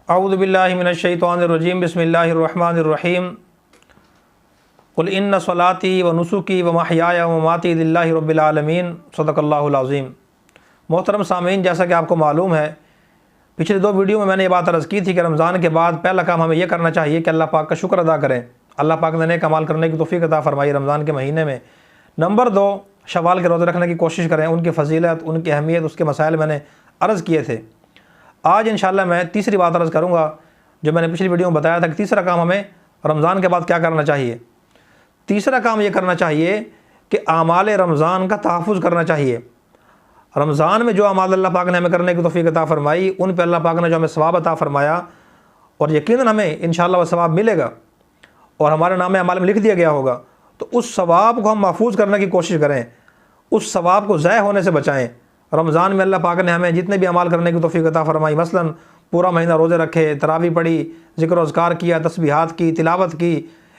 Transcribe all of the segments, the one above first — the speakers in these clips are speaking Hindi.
औज़ु बिल्लाहि मिनश्शैतानिर्रजीम बिस्मिल्लाहिर्रहमानिर्रहीम कुल इन्ना सलाती व नुसुकी व महयाया व ममाती लिल्लाहि रब्बिल आलमीन सदक़ल्लाहुल अज़ीम। मोहतरम सामीन, जैसा कि आपको मालूम है, पिछले दो वीडियो में मैंने ये बात अर्ज़ की थी कि रमज़ान के बाद पहला काम हमें यह करना चाहिए कि अल्लाह पाक का शुक्र अदा करें। अल्लाह पाक ने नेक अमाल करने की तौफ़ीक़ अता फ़रमाई रमज़ान के महीने में। नंबर 2, शवाल के रोज़े रखने की कोशिश करें। उनकी फ़जीलत, उनकी अहमियत, उसके मसाइल मैंने अर्ज़ किए थे। आज इंशाअल्लाह मैं तीसरी बात अर्ज़ करूँगा जो मैंने पिछली वीडियो में बताया था कि तीसरा काम हमें रमज़ान के बाद क्या करना चाहिए। तीसरा काम ये करना चाहिए कि आमाल रमज़ान का तहफ़्फ़ुज़ करना चाहिए। रमज़ान में जो अमाल अल्लाह पाक ने हमें करने की तौफ़ीक़ अता फ़रमाई, उन पर अल्लाह पाक ने जो हमें सवाब अता फ़रमाया और यकीनन हमें इंशाअल्लाह वह सवाब मिलेगा और हमारे नाम अमाल में लिख दिया गया होगा, तो उस सवाब को हम महफूज करने की कोशिश करें, उस सवाब को ज़ाय होने से बचाएँ। रमज़ान में अल्लाह पाक ने हमें जितने भी अमाल करने की तौफ़ीक़ अता फ़रमाई, मसलन पूरा महीना रोज़े रखे, तरावी पढ़ी, ज़िक्र अज़कार किया, तस्बीहात की, तिलावत की,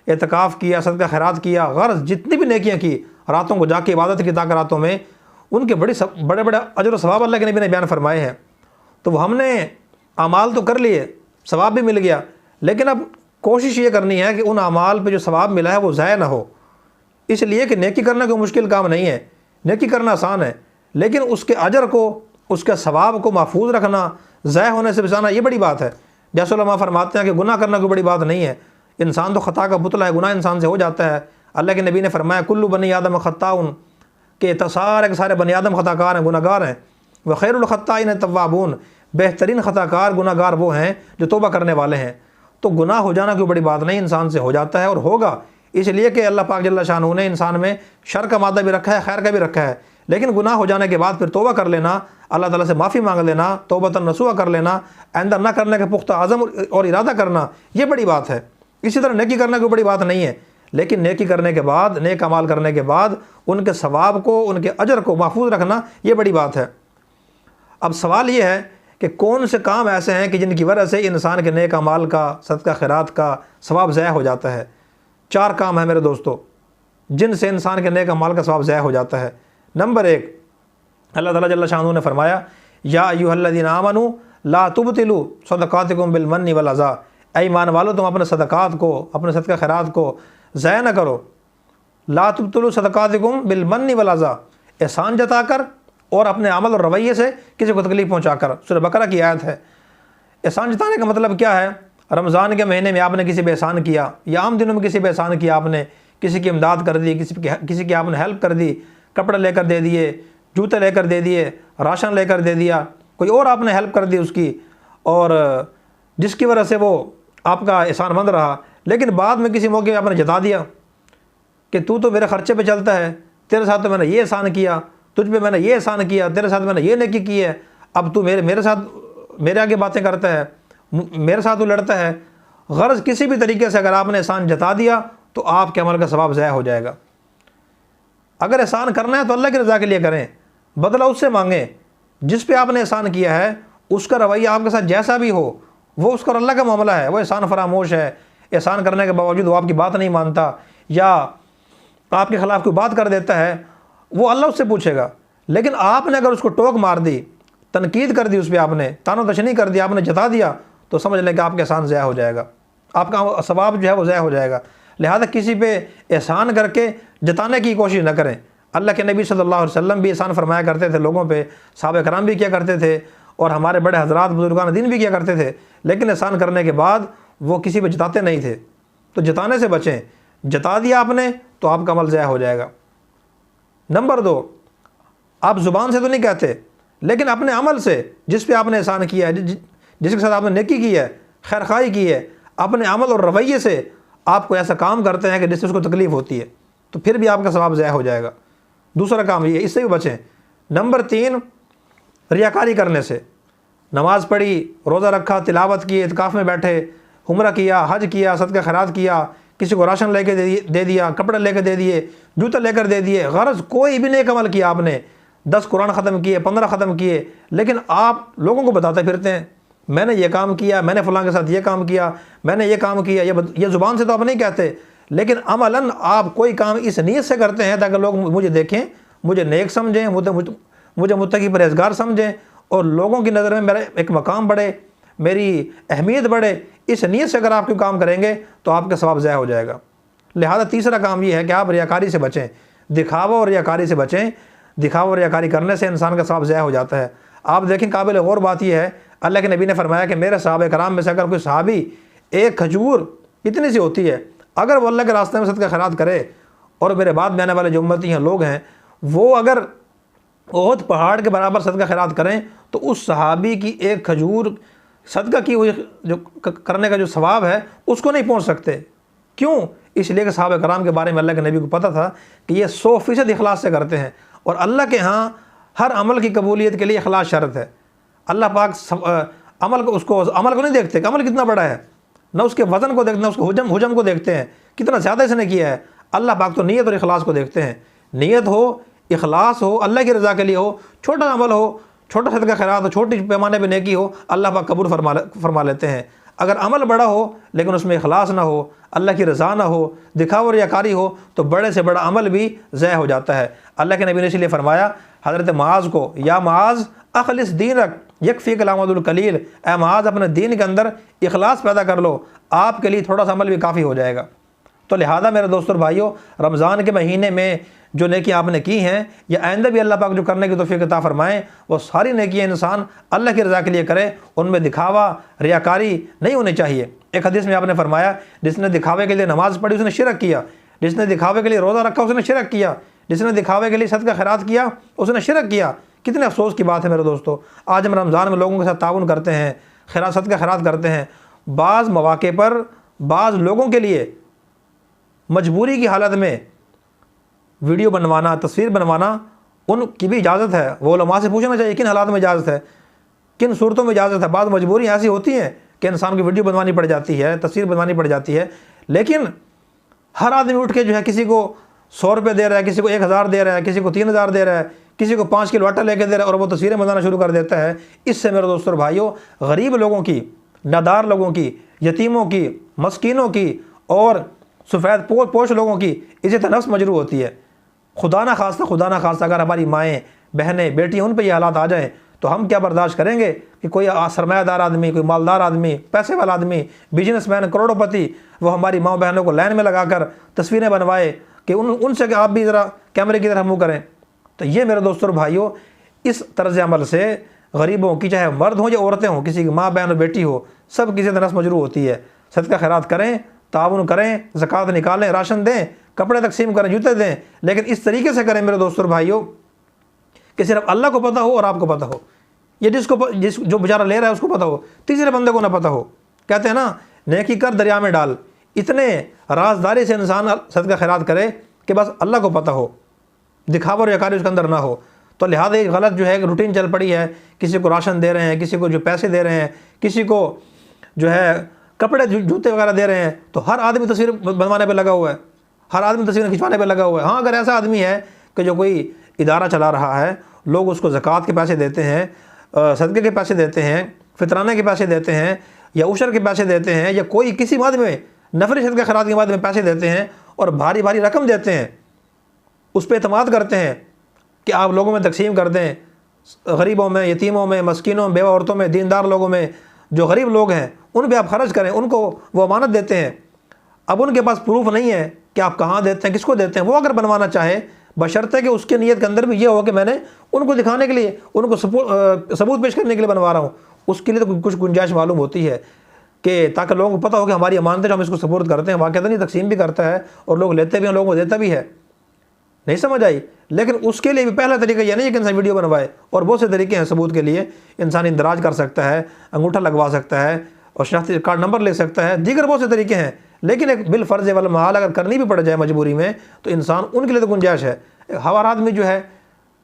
एतकाफ़ किया, सदका खैरात किया, गर्ज़ जितनी भी नेकियां की, रातों को जाके इबादत की ताकि रातों में, उनके बड़े बड़े अजर व सवाब अल्लाह के नबी ने बयान फरमाए हैं। तो हमने अमाल तो कर लिए, सवाब भी मिल गया, लेकिन अब कोशिश ये करनी है कि उन अमाल पे जो सवाब मिला है वो ज़ाय ना हो। इसलिए कि नेकी करना कोई मुश्किल काम नहीं है, नेकी करना आसान है, लेकिन उसके अजर को, उसके सवाब को महफूज रखना, ज़ाय होने से बचाना, ये बड़ी बात है। जैसे उलमा फरमाते हैं कि गुनाह करना कोई बड़ी बात नहीं है, इंसान तो ख़ता का पुतला है, गुनाह इंसान से हो जाता है। अल्लाह के नबी ने फरमाया कुल्लु बनी आदम ख़त्ताउन, के सारे के सारे बनी आदम ख़ताकार हैं, गुनाहगार हैं। व खैरुल ख़त्ताइन तव्वाबून, बेहतरीन ख़ताकार गुनाहगार वो हैं जो तौबा करने वाले हैं। तो गुनाह हो जाना कोई बड़ी बात नहीं, इंसान से हो जाता है और होगा, इसलिए कि अल्लाह पाक जल्ल शानहू ने इंसान में शर का मादा भी रखा है, खैर का भी रखा है। लेकिन गुनाह हो जाने के बाद फिर तौबा कर लेना, अल्लाह ताला से माफ़ी मांग लेना, तौबतन नसूहा कर लेना, आइंदा न करने के पुख्ता आज़म और इरादा करना, ये बड़ी बात है। इसी तरह नेकी करना कोई बड़ी बात नहीं है, लेकिन नेकी करने के बाद, नेक अमाल करने के बाद उनके सवाब को, उनके अजर को महफूज रखना, ये बड़ी बात है। अब सवाल ये है कि कौन से काम ऐसे हैं कि जिनकी वजह से इंसान के नेक अमाल का, सदका खैरात का सवाब ज़ाया हो जाता है। 4 काम है मेरे दोस्तों जिनसे इंसान के नेक अमाल का सवाब ज़ाया हो जाता है। नंबर 1, अल्लाह ताला जल्ल शानहू ने फरमाया या अय्युहल्लज़ीना आमनू ला तुबतिलू सदक़ातिकुम बिल मन्नि वल अज़ा, ऐ ईमान वालों तुम अपने सदक़ात को, अपने सदका खैरात को ज़ाया न करो। ला तुबतिलू सदक़ातिकुम बिल मन्नि वल अज़ा, एहसान जताकर और अपने अमल और रवैये से किसी को तकलीफ़ पहुँचाकर। सूरह बकरा की आयत है। एहसान जताने का मतलब क्या है? रमज़ान के महीने में आपने किसी पे एहसान किया या आम दिनों में किसी पे एहसान किया, आपने किसी की इमदाद कर दी, किसी की आपने हेल्प कर दी, कपड़े लेकर दे दिए, जूते लेकर दे दिए, राशन लेकर दे दिया, कोई और आपने हेल्प कर दी उसकी, और जिसकी वजह से वो आपका एहसानमंद रहा। लेकिन बाद में किसी मौके आपने जता दिया कि तू तो मेरे ख़र्चे पे चलता है, तेरे साथ तो मैंने ये एहसान किया, तुझ पे मैंने ये एहसान किया, तेरे साथ मैंने ये नेकी की है, अब तू मेरे साथ मेरे आगे बातें करता है, मेरे साथ तू लड़ता है। गर्ज़ किसी भी तरीके से अगर आपने एहसान जता दिया तो आपके अमल का सवाब ज़ाया हो जाएगा। अगर एहसान करना है तो अल्लाह की रज़ा के लिए करें, बदला उससे मांगें। जिस पे आपने एहसान किया है उसका रवैया आपके साथ जैसा भी हो, वो उसका अल्लाह का मामला है, वो एहसान फरामोश है, एहसान करने के बावजूद वो आपकी बात नहीं मानता या आपके ख़िलाफ़ कोई बात कर देता है, वो अल्लाह उससे पूछेगा। लेकिन आपने अगर उसको टोक मार दी, तनकीद कर दी, उस पर आपने तानो तशनी कर दिया, आपने जता दिया, तो समझ लें कि आपका एहसान ज़ाया हो जाएगा, आपका सवाब जो है वो ज़ाया हो जाएगा। लिहाजा किसी पे एहसान करके जताने की कोशिश न करें। अल्लाह के नबी सल्लल्लाहु अलैहि वसल्लम भी एहसान फरमाया करते थे लोगों पे, सहाबा कराम भी किया करते थे और हमारे बड़े हज़रात बुजुर्गान दीन भी किया करते थे, लेकिन एहसान करने के बाद वो किसी पे जताते नहीं थे। तो जताने से बचें, जता दिया आपने तो आपका अमल ज़ाया हो जाएगा। नंबर 2, आप ज़ुबान से तो नहीं कहते, लेकिन अपने अमल से, जिस पे आपने एहसान किया है, जिसके साथ आपने नेकी की है, खैरखाई की है, अपने अमल और रवैये से आपको ऐसा काम करते हैं कि जिससे उसको तकलीफ़ होती है, तो फिर भी आपका सवाब ज़ाया हो जाएगा। दूसरा काम ये, इससे भी बचें। नंबर 3, रियाकारी करने से। नमाज़ पढ़ी, रोज़ा रखा, तिलावत की, इत्काफ़ में बैठे, उम्रा किया, हज किया, सदका खैरात किया, किसी को राशन लेके दे दिया, कपड़े लेकर दे दिए, जूते लेकर दे दिए, गर्ज़ कोई भी नेक अमल किया आपने, 10 कुरान ख़त्म किए, 15 ख़त्म किए, लेकिन आप लोगों को बताते फिरते हैं मैंने ये काम किया, मैंने फ़लाँ के साथ ये काम किया, मैंने ये काम किया। ये ज़ुबान से तो आप नहीं कहते, लेकिन अमलन आप कोई काम इस नीयत से करते हैं ताकि लोग मुझे देखें, मुझे नेक समझें, मुझे मुत्तकी परहेज़गार समझें और लोगों की नज़र में मेरा एक मकाम बढ़े, मेरी अहमियत बढ़े, इस नीयत से अगर आप कोई काम करेंगे तो आपका सवाब ज़ाया हो जाएगा। लिहाजा तीसरा काम ये है कि आप रियाकारी से बचें, दिखावा और रियाकारी से बचें। दिखावा और रियाकारी करने से इंसान का सवाब ज़ाया हो जाता है। आप देखें, काबिल गौर बात यह है, अल्लाह के नबी ने फरमाया कि मेरे सहाबा कराम में से अगर कोई सहाबी एक खजूर इतनी सी होती है, अगर वो अल्लाह के रास्ते में सदका खैरात करे, और मेरे बाद में आने वाले जो उम्मती हैं लोग हैं, वो अगर ओहद पहाड़ के बराबर सदका खैरात करें तो उस सहाबी की एक खजूर सदका की हुई जो करने का जो सवाब है उसको नहीं पहुँच सकते। क्यों? इसलिए कि सहाबा कराम के बारे में अल्लाह के नबी को पता था कि ये 100% इखलास से करते हैं, और अल्लाह के यहाँ हर अमल की कबूलियत के लिए इखलास शर्त है। अल्लाह पाक अमल को नहीं देखते कि अमल कितना बड़ा है, ना उसके वज़न को देखते, ना उसके हुजम को देखते हैं कितना ज़्यादा इसने किया है। अल्लाह पाक तो नीयत और इखलास को देखते हैं। नीयत हो, इखलास हो, अल्लाह की रज़ा के लिए हो, छोटा अमल हो, छोटा सदका खैरात हो, छोटी पैमाने पे नेकी हो, अल्लाह पाक कबूल फरमा लेते हैं। अगर अमल बड़ा हो लेकिन उसमें इखलास ना हो, अल्लाह की रज़ा ना हो, दिखावा रियाकारी हो, तो बड़े से बड़ा अमल भी ज़ाया हो जाता है। अल्लाह के नबी ने इसलिए फरमाया हज़रत मुआज़ को, या मुआज़ अखलिस दीनक यकफ़ीक अल कलील, ए मुआज़ अपने दीन के अंदर इखलास पैदा कर लो, आपके लिए थोड़ा सा अमल भी काफ़ी हो जाएगा। तो लिहाजा मेरे दोस्तों और भाइयों, रमज़ान के महीने में जो नेकी आपने की हैं, या आइंदा भी अल्लाह पाक जो करने की तौफ़ीक़ अता फ़रमाएँ, वो सारी नेकियां इंसान अल्लाह की रज़ा के लिए करे, उनमें दिखावा रियाकारी नहीं होनी चाहिए। एक हदीस में आपने फरमाया, जिसने दिखावे के लिए नमाज़ पढ़ी उसने शिरक किया, जिसने दिखावे के लिए रोज़ा रखा उसने शिरक किया, जिसने दिखावे के लिए सदका खैरात किया उसने शिरक किया। कितने अफसोस की बात है मेरे दोस्तों, आज हम रमज़ान में लोगों के साथ ताउन करते हैं, सदका खैरात करते हैं, बाज़ मौक़े पर बाज़ लोगों के लिए मजबूरी की हालत में वीडियो बनवाना, तस्वीर बनवाना, उनकी भी इजाज़त है। वो उलमा से पूछना चाहिए किन हालात में इजाज़त है, किन सूरतों में इजाज़त है। बाद मजबूरी ऐसी होती हैं कि इंसान को वीडियो बनवानी पड़ जाती है, तस्वीर बनवानी पड़ जाती है, लेकिन हर आदमी उठ के जो है किसी को 100 रुपये दे रहा है, किसी को 1000 दे रहा है, किसी को 3000 दे रहा है, किसी को 5 किलो आटा लेके दे रहा है, और वो तस्वीरें बनाना शुरू कर देता है। इससे मेरे दोस्तों और भाइयों, गरीब लोगों की, नादार लोगों की, यतीमों की, मस्कीनों की और सफ़ेद पोश लोगों की इज़्ज़त नफ्स मजरू होती है। खुदा ना खास्ता अगर हमारी माएँ, बहनें, बेटियाँ उन पर ये हालात आ जाएँ तो हम क्या बर्दाश्त करेंगे कि कोई सरमायादार आदमी, कोई मालदार आदमी, पैसे वाला आदमी, बिजनेसमैन, करोड़पति, वो हमारी माँ बहनों को लाइन में लगाकर तस्वीरें बनवाए कि उनसे कि आप भी ज़रा कैमरे की तरफ मुँह करें। तो ये मेरे दोस्तों और भाइयों, इस तर्ज अमल से गरीबों की, चाहे मर्द हों या औरतें हों, किसी की माँ बहन और बेटी हो, सब किसी तरह मजरू होती है। सदका खैरात करें, ताउन करें, ज़कात निकालें, राशन दें, कपड़े तकसीम करें, जूते दें, लेकिन इस तरीके से करें मेरे दोस्तों और भाइयों कि सिर्फ अल्लाह को पता हो और आपको पता हो, ये जो बेचारा ले रहा है उसको पता हो, तीसरे बंदे को ना पता हो। कहते हैं ना, नेकी कर दरिया में डाल। इतने राजदारी से इंसान सदका खैरात करे कि बस अल्लाह को पता हो, दिखावा और रियाकारी उसके अंदर ना हो। तो लिहाजा एक गलत जो है रूटीन चल पड़ी है, किसी को राशन दे रहे हैं, किसी को जो पैसे दे रहे हैं, किसी को जो है कपड़े जूते वगैरह दे रहे हैं, तो हर आदमी तस्वीर बनवाने पे लगा हुआ है, हर आदमी तस्वीर खिंचवाने पे लगा हुआ है। हाँ, अगर ऐसा आदमी है कि जो कोई इदारा चला रहा है, लोग उसको ज़कात के पैसे देते हैं, सदक़े के पैसे देते हैं, फितराने के पैसे देते हैं, या उशर के पैसे देते हैं, या कोई किसी बाद में नफरी सदक़ा खैरात के बाद में पैसे देते हैं और भारी भारी रकम देते हैं, उस पर एतमाद करते हैं कि आप लोगों में तकसीम कर दें, गरीबों में, यतीमों में, मस्किनों में, बेवा औरतों में, दीनदार लोगों में, जो गरीब लोग हैं उन पर आप खर्च करें, उनको वो अमानत देते हैं। अब उनके पास प्रूफ नहीं है कि आप कहाँ देते हैं, किसको देते हैं। वो अगर बनवाना चाहे, बशर्ते कि उसके नीयत के अंदर भी ये हो कि मैंने उनको दिखाने के लिए, उनको सबूत पेश करने के लिए बनवा रहा हूँ, उसके लिए तो कुछ गुंजाइश मालूम होती है कि ताकि लोगों को पता हो कि हमारी अमानतें जो हम इसको सपोर्ट करते हैं, वाक़ई नहीं तकसीम भी करता है और लोग लेते भी हैं, लोगों को देता भी है। नहीं समझ आई? लेकिन उसके लिए भी पहला तरीका यह नहीं है कि इंसान वीडियो बनवाए, और बहुत से तरीके हैं सबूत के लिए। इंसान इंदराज कर सकता है, अंगूठा लगवा सकता है, और शनाख्ती कार्ड नंबर ले सकता है, दीगर बहुत से तरीके हैं। लेकिन एक बिल फ़र्ज़ वाला महाल अगर करनी भी पड़ जाए मजबूरी में, तो इंसान उनके लिए तो गुंजाइश है। हर आदमी जो है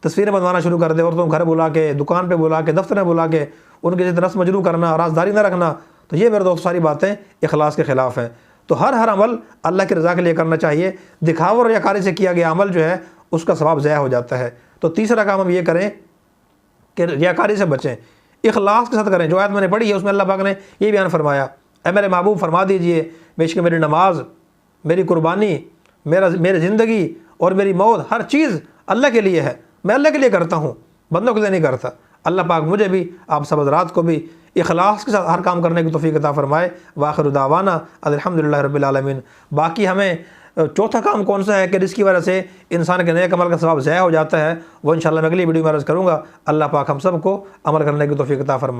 तस्वीरें बनवाना शुरू कर दे, औरतों घर बुला के, दुकान पे बुला के, दफ्तर में बुला के उनके रस्म मजरू करना, राजदारी न रखना, तो ये मेरे दोस्त सारी बातें इखलास के ख़िलाफ़ हैं। तो हर अमल अल्लाह की रज़ा के लिए करना चाहिए। दिखावा और रियाकारी से किया गया अमल जो है उसका सवाब ज़ाया हो जाता है। तो तीसरा काम हम ये करें कि रियाकारी से बचें, इखलास के साथ करें। जो आयत मैंने पढ़ी है उसमें अल्लाह पाक ने ये बयान फरमाया, ऐ मेरे महबूब फरमा दीजिए, बेशक मेरी नमाज, मेरी कुर्बानी, मेरी ज़िंदगी और मेरी मौत, हर चीज़ अल्लाह के लिए है। मैं अल्लाह के लिए करता हूँ, बंदों के लिए नहीं करता। अल्लाह पाक मुझे भी, आप सब हज़रात को भी इखलास के साथ हर काम करने की तौफीक अता फरमाए। वाखिर दावाना अल्हम्दुलिल्लाहि रब्बिल आलमीन। बाकी हमें चौथा काम कौन सा है कि जिसकी वजह से इंसान के नेक अमल का सवाब ज़ाया हो जाता है, वो इंशाअल्लाह मैं अगली वीडियो में अर्ज़ करूँगा। अल्लाह पाक हम सब को अमल करने की तौफीक अता फरमाए।